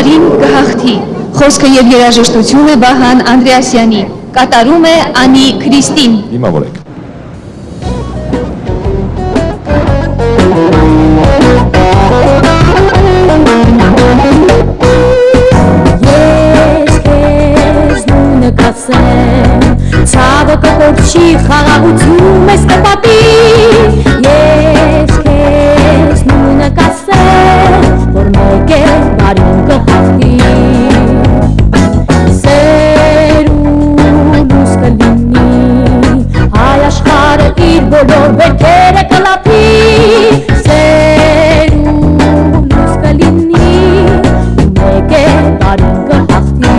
բարին կհաղթի։ Խոսքը եւ երաժշտությունը Վահան Անդրեասյանի, կատարում է Անի Քրիստին։ Դիմավորեք։ Ցավը կկորչի, խաղաղություն մեզ կպատի, ես քեզ նույնը կասեմ, որ մեկ է բարին կհաղթի, սեր ու լույս կլինի, հայ աշխարհը իր բոլոր վերքերը կլափի, սեր ու լույս կլինի, մեկ է բարին կհաղթի։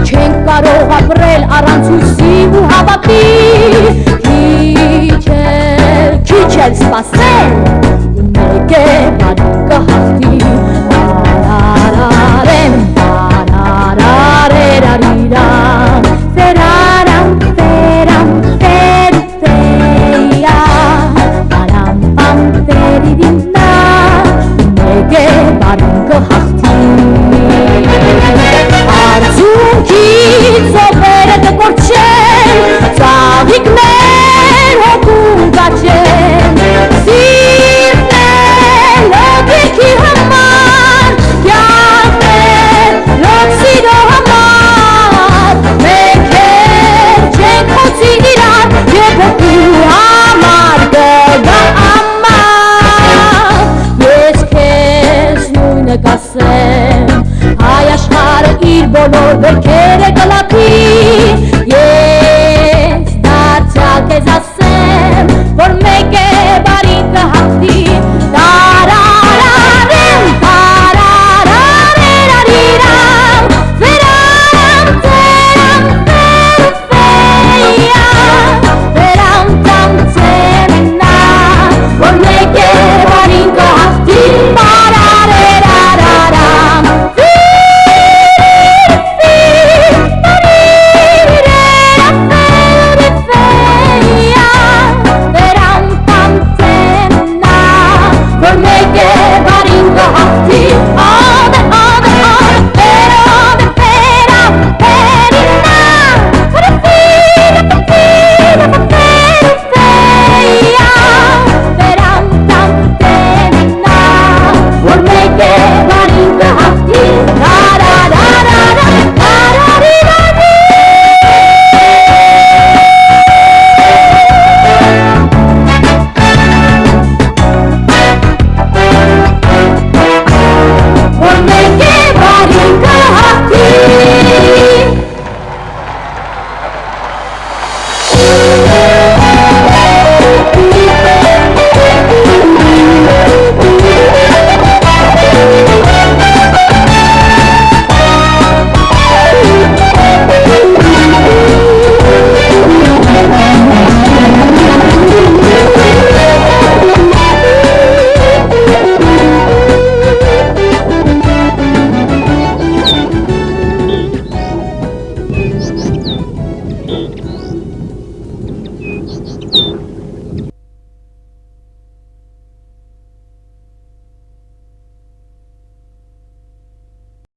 Չենք կարող ապրել առանց հույսի ու հավատի, քիչ էլ սպասել